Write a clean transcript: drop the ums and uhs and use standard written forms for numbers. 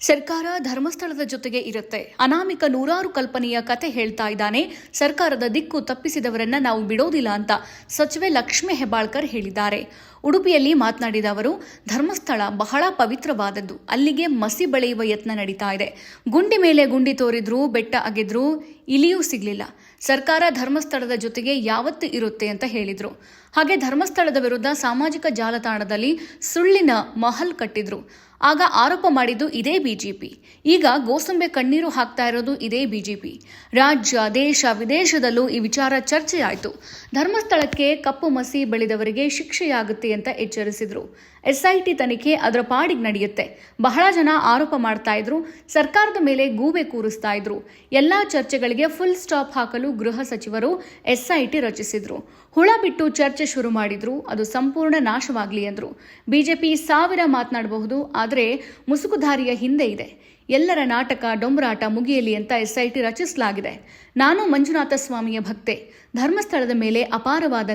ಸರ್ಕಾರ ಧರ್ಮಸ್ಥಳದ ಜೊತೆಗೆ ಇರುತ್ತೆ. ಅನಾಮಿಕ ನೂರಾರು ಕಲ್ಪನೆಯ ಕತೆ ಹೇಳ್ತಾ ಇದ್ದಾನೆ. ಸರ್ಕಾರದ ದಿಕ್ಕು ತಪ್ಪಿಸಿದವರನ್ನ ನಾವು ಬಿಡೋದಿಲ್ಲ ಅಂತ ಸಚಿವೆ ಲಕ್ಷ್ಮೀ ಹೆಬ್ಬಾಳ್ಕರ್ ಹೇಳಿದ್ದಾರೆ. ಉಡುಪಿಯಲ್ಲಿ ಮಾತನಾಡಿದ ಅವರು, ಧರ್ಮಸ್ಥಳ ಬಹಳ ಪವಿತ್ರವಾದದ್ದು. ಅಲ್ಲಿಗೆ ಮಸಿ ಬೆಳೆಯುವ ಯತ್ನ ನಡೀತಾ ಇದೆ. ಗುಂಡಿ ಮೇಲೆ ಗುಂಡಿ ತೋರಿದ್ರು, ಬೆಟ್ಟ ಅಗೆದ್ರು, ಇಲಿಯೂ ಸಿಗ್ಲಿಲ್ಲ. ಸರ್ಕಾರ ಧರ್ಮಸ್ಥಳದ ಜೊತೆಗೆ ಯಾವತ್ತೂ ಇರುತ್ತೆ ಅಂತ ಹೇಳಿದ್ರು. ಹಾಗೆ ಧರ್ಮಸ್ಥಳದ ವಿರುದ್ಧ ಸಾಮಾಜಿಕ ಜಾಲತಾಣದಲ್ಲಿ ಸುಳ್ಳಿನ ಮಹಲ್ ಕಟ್ಟಿದ್ರು. ಆಗ ಆರೋಪ ಮಾಡಿದ್ದು ಇದೇ ಬಿಜೆಪಿ. ಈಗ ಗೋಸಂಬೆ ಕಣ್ಣೀರು ಹಾಕ್ತಾ ಇರೋದು ಇದೇ ಬಿಜೆಪಿ. ರಾಜ್ಯ, ದೇಶ, ವಿದೇಶದಲ್ಲೂ ಈ ವಿಚಾರ ಚರ್ಚೆಯಾಯಿತು. ಧರ್ಮಸ್ಥಳಕ್ಕೆ ಕಪ್ಪು ಮಸಿ ಬೆಳೆದವರಿಗೆ ಶಿಕ್ಷೆಯಾಗುತ್ತೆ ಅಂತ ಎಚ್ಚರಿಸಿದ್ರು. ಎಸ್ಐಟಿ ತನಿಖೆ ಅದರ ಪಾಡಿಗೆ ನಡೆಯುತ್ತೆ. ಬಹಳ ಜನ ಆರೋಪ ಮಾಡ್ತಾ ಇದ್ರು, ಸರ್ಕಾರದ ಮೇಲೆ ಗೂಬೆ ಕೂರಿಸ್ತಾ ಇದ್ರು. ಎಲ್ಲಾ ಚರ್ಚೆಗಳಿಗೆ ಫುಲ್ ಸ್ಟಾಪ್ ಹಾಕಲು ಗೃಹ ಸಚಿವರು ಎಸ್ಐಟಿ ರಚಿಸಿದ್ರು. ಹುಳ ಬಿಟ್ಟು ಚರ್ಚೆ ಶುರು ಮಾಡಿದ್ರು. ಅದು ಸಂಪೂರ್ಣ ನಾಶವಾಗಲಿ ಎಂದ್ರು. ಬಿಜೆಪಿ ಸಾವಿರ ಮಾತನಾಡಬಹುದು, ಆದರೆ ಮುಸುಕುಧಾರಿಯ ಹಿಂದೆ ಇದೆ. ಎಲ್ಲರ ನಾಟಕ, ಡೊಂಬರಾಟ ಮುಗಿಯಲಿ ಅಂತ ಎಸ್ಐಟಿ ರಚಿಸಲಾಗಿದೆ. ನಾನು ಮಂಜುನಾಥ ಸ್ವಾಮಿಯ ಭಕ್ತೆ. ಧರ್ಮಸ್ಥಳದ ಮೇಲೆ ಅಪಾರವಾದ